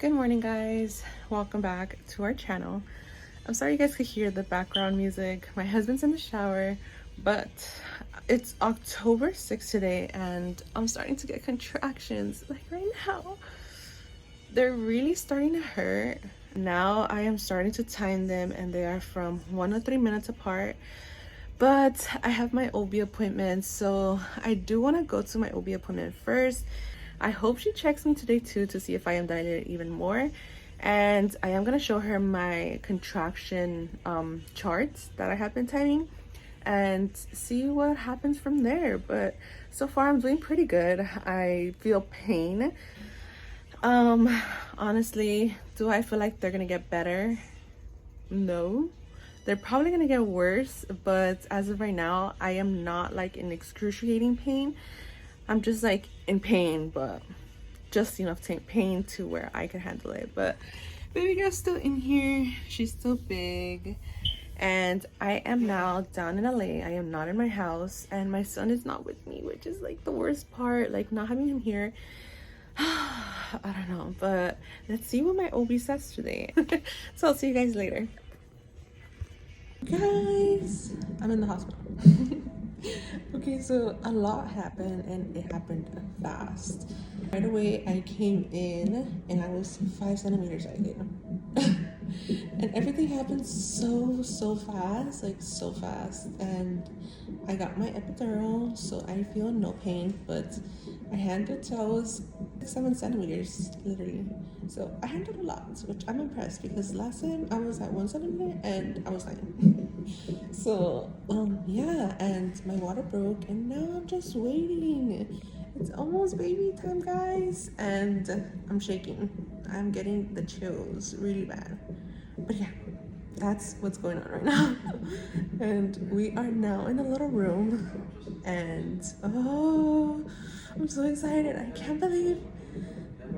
Good morning, guys. Welcome back to our channel. I'm sorry you guys could hear the background music. My husband's in the shower, but it's October 6th today and I'm starting to get contractions like right now. They're really starting to hurt. Now I am starting to time them and they are from 1 to 3 minutes apart. But I have my OB appointment, so I do want to go to my OB appointment first. I hope she checks me today too to see if I am dilated even more. And I am going to show her my contraction charts that I have been timing and see what happens from there. But so far I'm doing pretty good. I feel pain. Honestly, do I feel like they're going to get better? No. They're probably gonna get worse, but as of right now, I am not like in excruciating pain. I'm just like in pain, but just enough pain to where I can handle it. But baby girl's still in here. She's still big. And I am now down in LA. I am not in my house, and my son is not with me, which is like the worst part, like not having him here. I don't know, but let's see what my OB says today. So I'll see you guys later. Guys, I'm in the hospital. Okay, so a lot happened and it happened fast. Right away I came in and I was 5 centimeters dilated. And everything happened so fast, like so fast. And I got my epidural, so I feel no pain, but I handled till I was 7 centimeters literally. So I handled a lot, which I'm impressed because last time I was at 1 centimeter and I was fine. So yeah, and my water broke and now I'm just waiting. It's almost baby time, guys, and I'm shaking. I'm getting the chills really bad. But yeah, that's what's going on right now. And we are now in a little room and oh, I'm so excited. I can't believe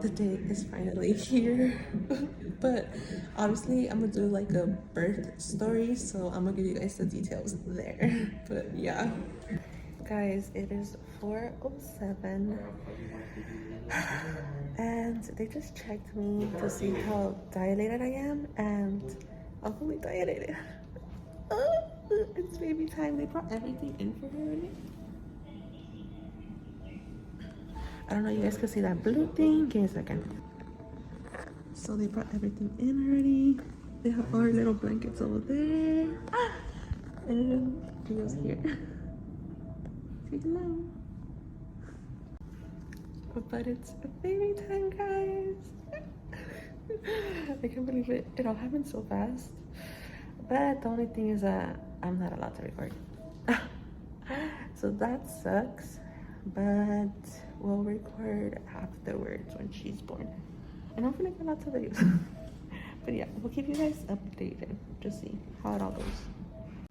the day is finally here. But obviously I'm gonna do like a birth story, so I'm gonna give you guys the details there. But yeah, guys, it is 4:07 and they just checked me to see how dilated I am, and I'm fully dilated. It's baby time. They brought everything in for her already. I don't know, you guys can see that blue thing. Give me a second. So they brought everything in already. They have our little blankets over there. And Gio's here. Say hello. But it's baby time, guys. I can't believe it. It all happened so fast. But the only thing is that I'm not allowed to record. So that sucks. But we'll record afterwards when she's born. And hopefully get lots of videos. But yeah, we'll keep you guys updated. Just see how it all goes.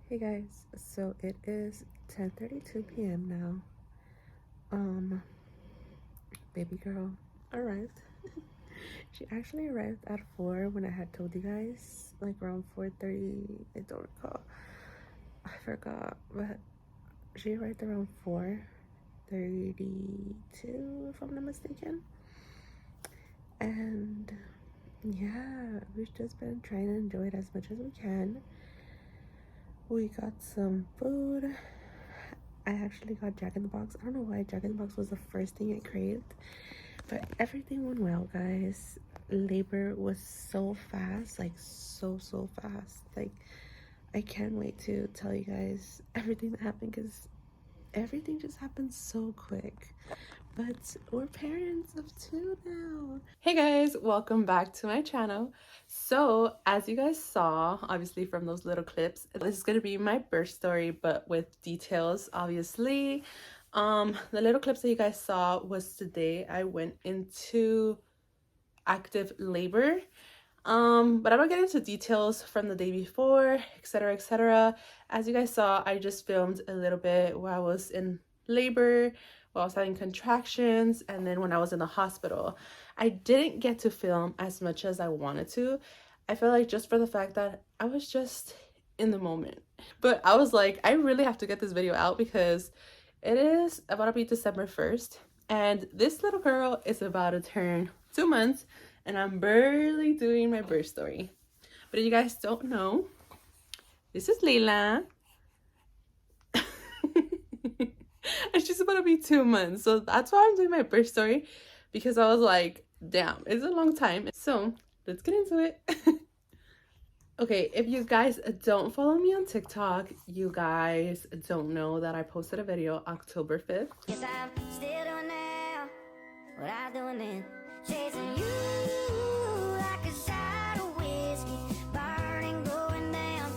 Hey guys, so it is 10:32 p.m. now. Baby girl arrived. She actually arrived at 4 when I had told you guys, like around 4:30. I don't recall. I forgot, but she arrived around 4:32, if I'm not mistaken. And yeah, we've just been trying to enjoy it as much as we can. We got some food. I actually got Jack in the Box. I don't know why Jack in the Box was the first thing I craved, but everything went well, guys. Labor was so fast, like so fast. Like I can't wait to tell you guys everything that happened because everything just happened so quick. But we're parents of 2 now. Hey guys, welcome back to my channel. So as you guys saw, obviously from those little clips, this is gonna be my birth story, but with details, obviously. The little clips that you guys saw was today I went into active labor. But I'm gonna get into details from the day before, etc, etc. As you guys saw, I just filmed a little bit while I was in labor, while I was having contractions, and then when I was in the hospital. I didn't get to film as much as I wanted to. I feel like just for the fact that I was just in the moment. But I was like, I really have to get this video out because it is about to be December 1st, and this little girl is about to turn 2 months, and I'm barely doing my birth story. But if you guys don't know, this is Layla. And she's about to be 2 months. So that's why I'm doing my birth story, because I was like, damn, it's a long time. So let's get into it. Okay, if you guys don't follow me on TikTok, you guys don't know that I posted a video October 5th. Yes, I'm still doing now what I'm doing then. Chasing you like a shot of whiskey. Burning, going down,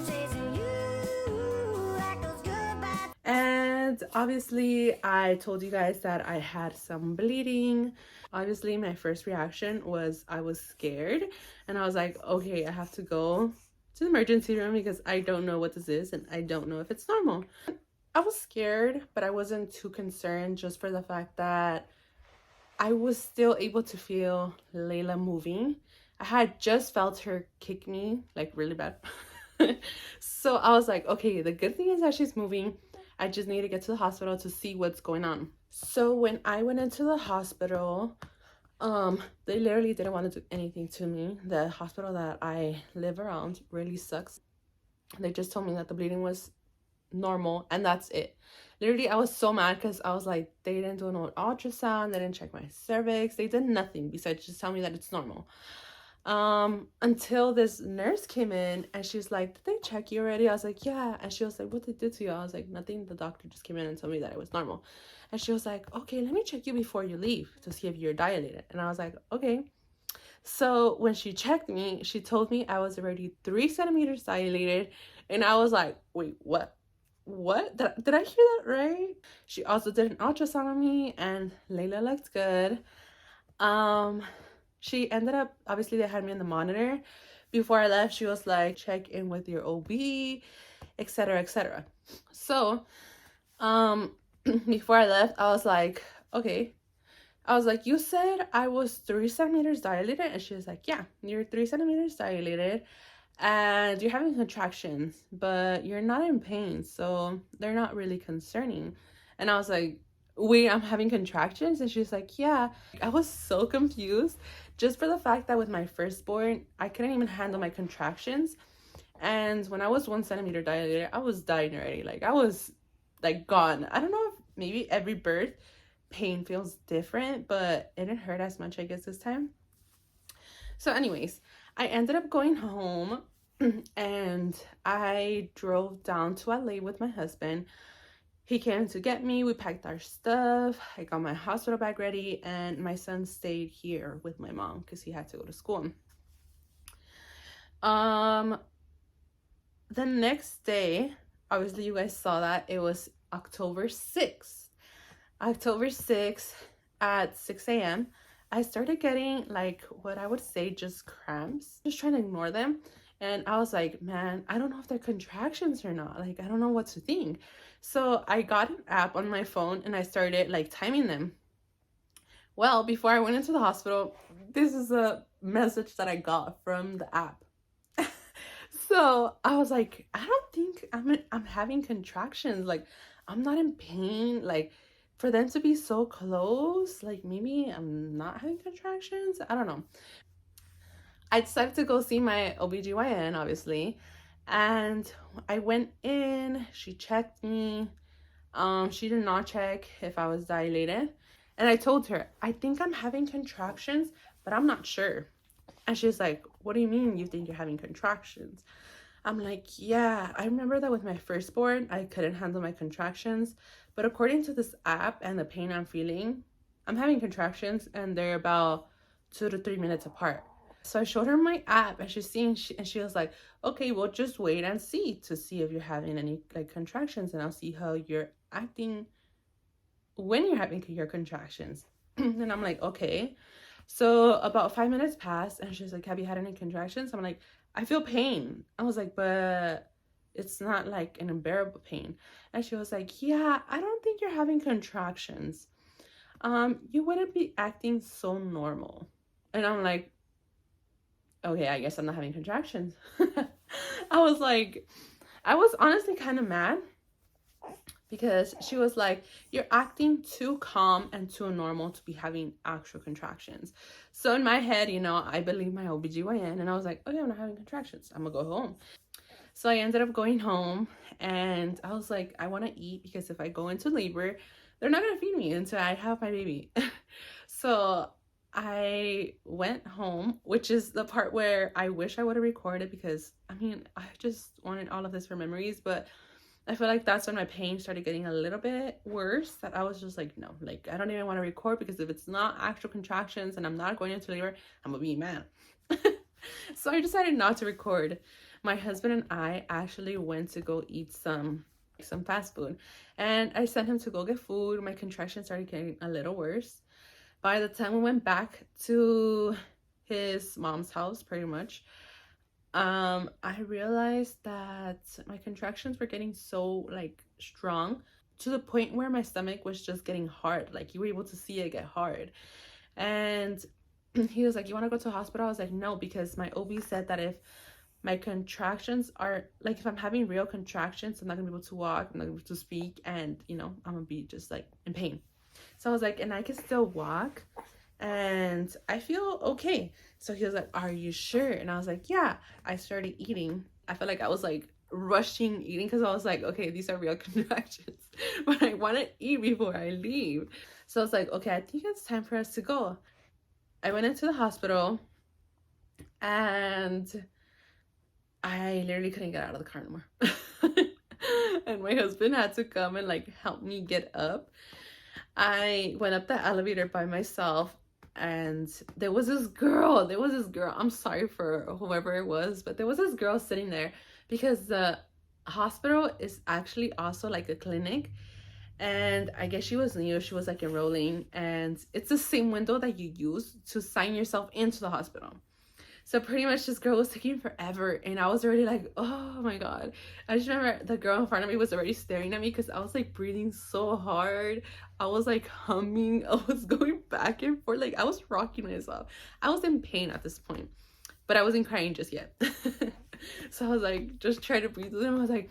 chasing you like those goodbyes. And obviously, I told you guys that I had some bleeding. Obviously, my first reaction was I was scared, and I was like, okay, I have to go to the emergency room because I don't know what this is and I don't know if it's normal. I was scared, but I wasn't too concerned, just for the fact that I was still able to feel Layla moving. I had just felt her kick me like really bad. So I was like, okay, the good thing is that she's moving. I just need to get to the hospital to see what's going on. So when I went into the hospital, they literally didn't want to do anything to me. The hospital that I live around really sucks. They just told me that the bleeding was normal and that's it. Literally, I was so mad because I was like, they didn't do no ultrasound, they didn't check my cervix, they did nothing besides just tell me that it's normal. Until this nurse came in and she was like, did they check you already? I was like, yeah. And she was like, what they did to you? I was like, nothing. The doctor just came in and told me that it was normal. And she was like, okay, let me check you before you leave to see if you're dilated. And I was like, okay. So when she checked me, she told me I was already 3 centimeters dilated. And I was like, wait, what? Did I hear that right? She also did an ultrasound on me and Layla looked good. She ended up, obviously they had me on the monitor. Before I left, she was like, check in with your OB, etc., etc. So before I left, I was like, okay. I was like, you said I was 3 centimeters dilated? And she was like, yeah, you're 3 centimeters dilated and you're having contractions, but you're not in pain, so they're not really concerning. And I was like, wait, I'm having contractions? And she's like, yeah. I was so confused, just for the fact that with my firstborn, I couldn't even handle my contractions. And when I was 1 centimeter dilated, I was dying already. Like, I was like gone. I don't know if maybe every birth pain feels different, but it didn't hurt as much, I guess, this time. So anyways, I ended up going home and I drove down to LA with my husband. He came to get me. We packed our stuff. I got my hospital bag ready, and my son stayed here with my mom because he had to go to school. The next day, obviously you guys saw that it was October 6th. October 6th at 6 a.m. I started getting like what I would say just cramps, just trying to ignore them. And I was like, man, I don't know if they're contractions or not. Like, I don't know what to think. So I got an app on my phone and I started like timing them. Well, before I went into the hospital, this is a message that I got from the app. So I was like, I don't think I'm having contractions. Like, I'm not in pain. Like, for them to be so close, like maybe I'm not having contractions. I don't know. I decided to go see my OBGYN, obviously. And I went in, she checked me. She did not check if I was dilated. And I told her, I think I'm having contractions, but I'm not sure. And she's like, what do you mean you think you're having contractions? I'm like, yeah, I remember that with my firstborn, I couldn't handle my contractions. But according to this app and the pain I'm feeling, I'm having contractions and they're about 2 to 3 minutes apart. So I showed her my app and she was like, okay, well, just wait and see to see if you're having any like contractions, and I'll see how you're acting when you're having your contractions. And I'm like, okay. So about 5 minutes passed and she's like, have you had any contractions? I'm like, I feel pain. I was like, but it's not like an unbearable pain. And she was like, yeah, I don't think you're having contractions. You wouldn't be acting so normal. And I'm like, okay, I guess I'm not having contractions. I was honestly kind of mad because she was like, you're acting too calm and too normal to be having actual contractions. So in my head, you know, I believe my OBGYN, and I was like, okay, I'm not having contractions, I'm gonna go home. So I ended up going home, and I was like, I want to eat, because if I go into labor, they're not gonna feed me until I have my baby. So I went home, which is the part where I wish I would have recorded, because I mean, I just wanted all of this for memories, but I feel like that's when my pain started getting a little bit worse, that I was just like, no, like, I don't even want to record, because if it's not actual contractions and I'm not going into labor, I'm gonna be mad. So I decided not to record. My husband and I actually went to go eat some fast food, and I sent him to go get food. My contractions started getting a little worse. By the time we went back to his mom's house, pretty much, I realized that my contractions were getting so like strong, to the point where my stomach was just getting hard. Like, you were able to see it get hard. And he was like, you want to go to the hospital? I was like, no, because my OB said that if my contractions are like, if I'm having real contractions, I'm not gonna be able to walk, I'm not gonna be able to speak, and you know, I'm gonna be just like in pain. So I was like, and I can still walk and I feel okay. So he was like, are you sure? And I was like, yeah. I started eating. I felt like I was like rushing eating, because I was like, okay, these are real contractions, but I want to eat before I leave. So I was like, okay, I think it's time for us to go. I went into the hospital, and I literally couldn't get out of the car anymore. And my husband had to come and like help me get up. I went up the elevator by myself, and there was this girl. I'm sorry for whoever it was, but there was this girl sitting there, because the hospital is actually also like a clinic. And I guess she was new. She was like enrolling, and it's the same window that you use to sign yourself into the hospital. So pretty much this girl was taking forever, and I was already like, oh my god. I just remember the girl in front of me was already staring at me, because I was like breathing so hard. I was like humming. I was going back and forth. Like, I was rocking myself. I was in pain at this point, but I wasn't crying just yet. So I was like, just trying to breathe with him. I was like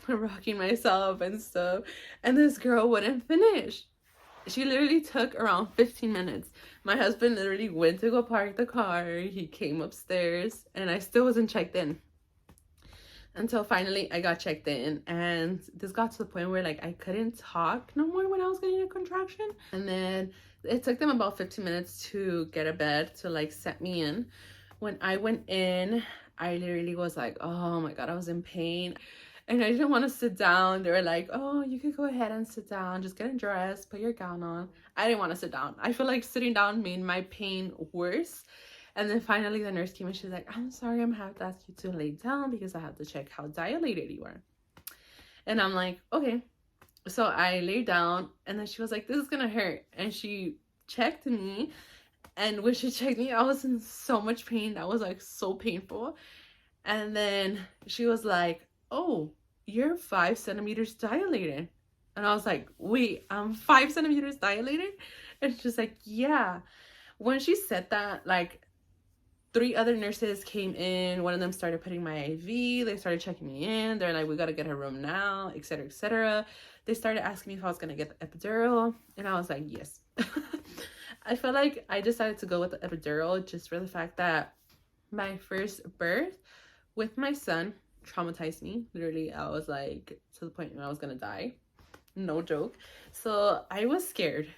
rocking myself and stuff. And this girl wouldn't finish. She literally took around 15 minutes. My husband literally went to go park the car. He came upstairs, and I still wasn't checked in until finally I got checked in. And this got to the point where like I couldn't talk no more when I was getting a contraction. And then it took them about 15 minutes to get a bed to like set me in. When I went in, I literally was like, oh my god, I was in pain. And I didn't want to sit down. They were like, oh, you could go ahead and sit down. Just get dressed, put your gown on. I didn't want to sit down. I feel like sitting down made my pain worse. And then finally the nurse came, and she's like, I'm sorry, I'm gonna have to ask you to lay down, because I have to check how dilated you are. And I'm like, okay. So I lay down, and then she was like, this is gonna hurt. And she checked me. And when she checked me, I was in so much pain. That was like so painful. And then she was like, oh, you're 5 centimeters dilated. And I was like, wait, I'm 5 centimeters dilated? And she's like, yeah. When she said that, like 3 other nurses came in. One of them started putting my IV. They started checking me in. They're like, we gotta get her room now, etc., etc. They started asking me if I was gonna get the epidural, and I was like, yes. I feel like I decided to go with the epidural just for the fact that my first birth with my son traumatized me. Literally, I was like to the point where I was gonna die. No joke. So I was scared.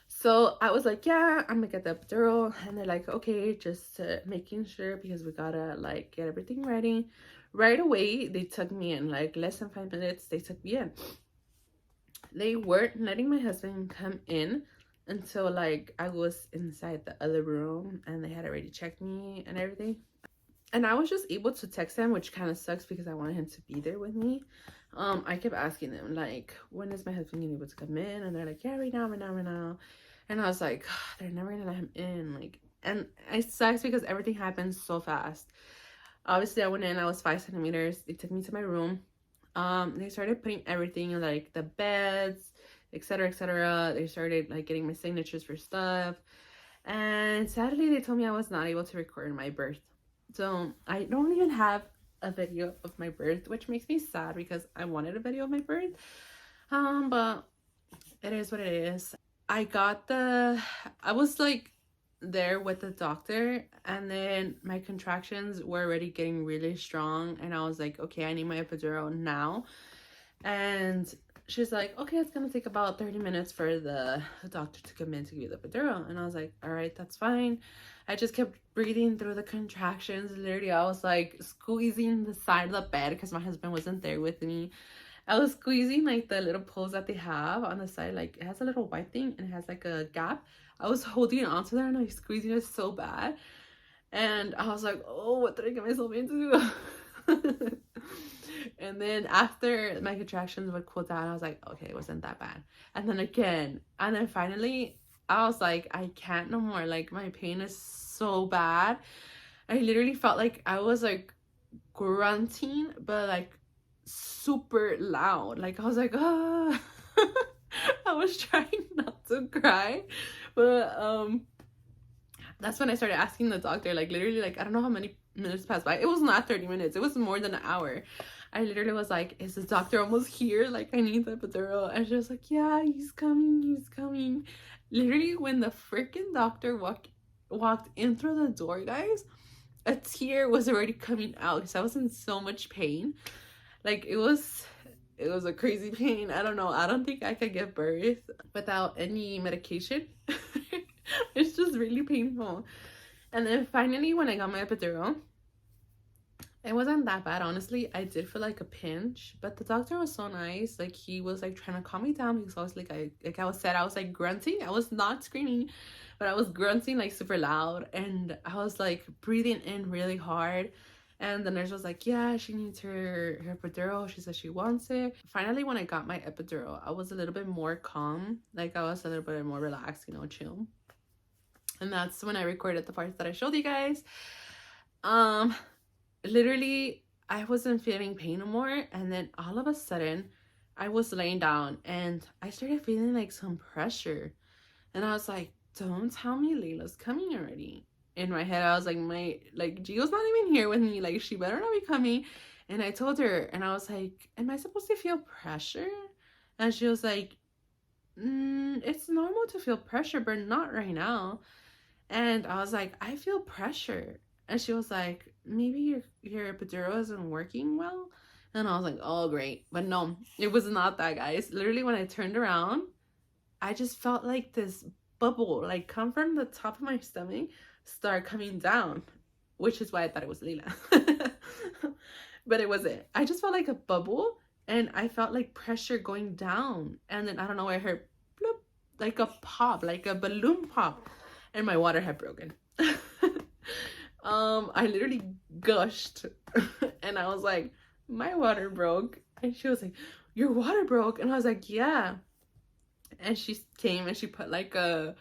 So I was like, yeah, I'm gonna get the epidural. And they're like, okay, just making sure, because we gotta like get everything ready. Right away, they took me in. Like less than 5 minutes, they took me in. They weren't letting my husband come in until like I was inside the other room, and they had already checked me and everything. And I was just able to text him, which kind of sucks, because I wanted him to be there with me. I kept asking them, like, when is my husband gonna be able to come in? And they're like, yeah, right now. And I was like, they're never gonna let him in. Like, and it sucks because everything happened so fast. Obviously, I went in, I was 5 centimeters. They took me to my room. They started putting everything, like the beds, etc., etc. They started like getting my signatures for stuff. And sadly, they told me I was not able to record my birth. So I don't even have a video of my birth, which makes me sad because I wanted a video of my birth. But it is what it is. I was like there with the doctor, and then my contractions were already getting really strong, and I was like, okay, I need my epidural now. And she's like, okay, it's gonna take about 30 minutes for the doctor to come in to give you the epidural. And I was like, all right, that's fine. I just kept breathing through the contractions. Literally, I was like squeezing the side of the bed because my husband wasn't there with me. I was squeezing like the little poles that they have on the side. Like, it has a little white thing and it has like a gap. I was holding onto there and I was squeezing it so bad. And I was like, oh, what did I get myself into? And then after my contractions would cool down, I was like, okay, it wasn't that bad. And then again, and then finally, I was like, I can't no more. Like, my pain is so bad. I literally felt like I was like grunting, but like super loud. Like, I was like, ah. I was trying not to cry, but that's when I started asking the doctor, like, literally, like, I don't know how many minutes passed by. It was not 30 minutes. It was more than an hour. I literally was like, is the doctor almost here? Like, I need the epidural. And she was like, yeah, he's coming. Literally, when the freaking doctor walked in through the door, guys, a tear was already coming out because I was in so much pain. Like, it was a crazy pain. I don't know. I don't think I could give birth without any medication. It's just really painful. And then finally, when I got my epidural, it wasn't that bad, honestly. I did feel like a pinch, but the doctor was so nice. Like, he was like trying to calm me down because I was like, I was like grunting. I was not screaming, but I was grunting like super loud, and I was like breathing in really hard. And the nurse was like, yeah, she needs her epidural. She said she wants it. Finally, when I got my epidural, I was a little bit more calm. Like, I was a little bit more relaxed, you know, chill. And that's when I recorded the parts that I showed you guys. Literally, I wasn't feeling pain no more. And then all of a sudden, I was laying down and I started feeling like some pressure. And I was like, don't tell me Layla's coming already. In my head, I was like, Gio's not even here with me. Like, she better not be coming. And I told her, and I was like, am I supposed to feel pressure? And she was like, it's normal to feel pressure, but not right now. And I was like, I feel pressure. And she was like, maybe your epidural isn't working well. And I was like, oh, great. But no, it was not that, guys. Literally, when I turned around, I just felt like this bubble, like, come from the top of my stomach, start coming down, which is why I thought it was Layla. But it wasn't. I just felt like a bubble, and I felt like pressure going down. And then I don't know, I heard bloop, like a pop, like a balloon pop, and my water had broken. I literally gushed, and I was like, my water broke. And she was like, your water broke? And I was like, yeah. And she came and she put like a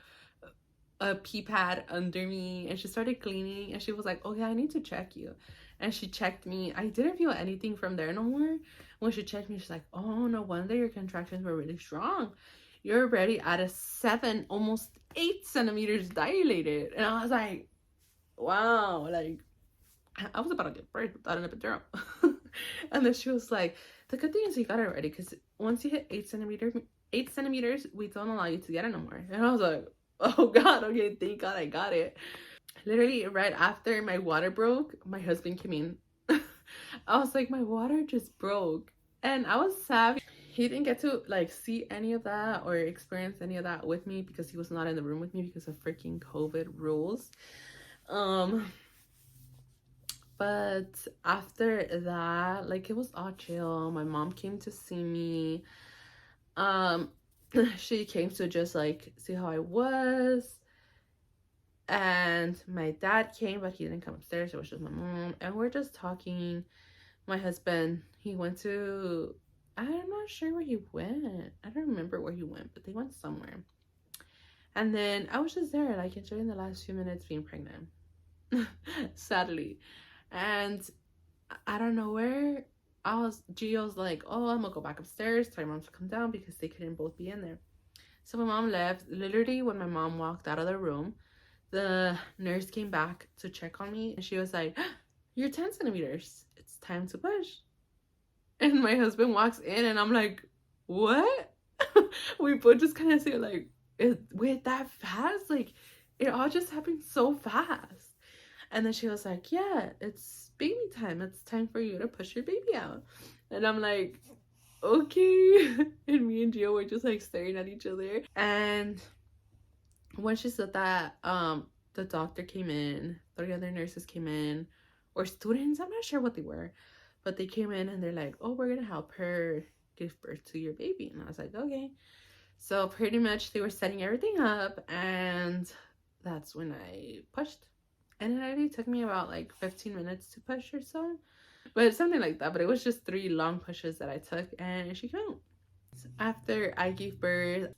pee pad under me, and she started cleaning, and she was like, okay, I need to check you. And she checked me. I didn't feel anything from there no more. When she checked me, she's like, oh, no wonder your contractions were really strong. You're already at a 7, almost 8 centimeters dilated. And I was like, wow, like, I was about to get birth without an epidural. And then she was like, the good thing is you got it already, because once you hit 8 centimeters, we don't allow you to get it no more. And I was like, oh God, okay, thank God I got it. Literally right after my water broke, my husband came in. I was like, my water just broke. And I was sad. He didn't get to like see any of that or experience any of that with me because he was not in the room with me because of freaking COVID rules. But after that, like, it was all chill. My mom came to see me. She came to just like see how I was. And my dad came, but he didn't come upstairs. It was just my mom. And we're just talking. My husband, he went to, I'm not sure where he went. I don't remember where he went, but they went somewhere. And then I was just there, like, enjoying the last few minutes being pregnant. Sadly. And I don't know where, Gio's like, oh, I'm gonna go back upstairs, tell your mom to come down because they couldn't both be in there. So my mom left. Literally, when my mom walked out of the room, the nurse came back to check on me, and she was like, you're 10 centimeters. It's time to push. And my husband walks in and I'm like, what? We both just kind of say like, wait, that fast? Like, it all just happened so fast. And then she was like, yeah, it's baby time. It's time for you to push your baby out. And I'm like, okay. And me and Gio were just like staring at each other. And when she said that, the doctor came in, 3 other nurses came in, or students, I'm not sure what they were, but they came in and they're like, oh, we're gonna help her give birth to your baby. And I was like, okay. So pretty much they were setting everything up, and that's when I pushed. And it only took me about like 15 minutes to push or so, but something like that. But it was just 3 long pushes that I took, and she came out. After I gave birth,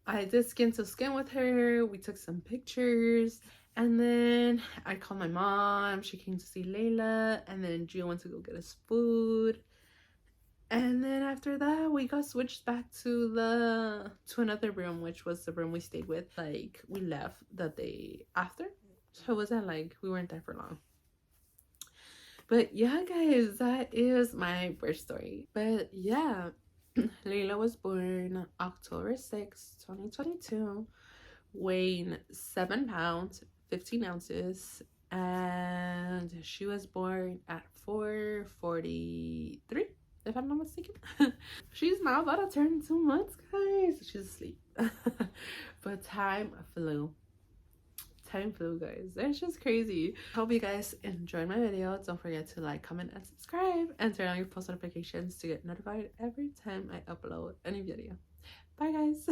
I did skin to skin with her. We took some pictures, and then I called my mom. She came to see Layla, and then Gio went to go get us food. And then after that, we got switched back to another room, which was the room we stayed with. Like, we left the day after, so it wasn't like we weren't there for long. But yeah, guys, that is my birth story. But yeah, Layla was born October 6, 2022, weighing 7 pounds, 15 ounces, and she was born at 4:43, if I'm not mistaken. She's now about to turn 2 months, guys. She's asleep. But time flew, guys. It's just crazy. Hope you guys enjoyed my video. Don't forget to like, comment, and subscribe, and turn on your post notifications to get notified every time I upload a new video. Bye, guys.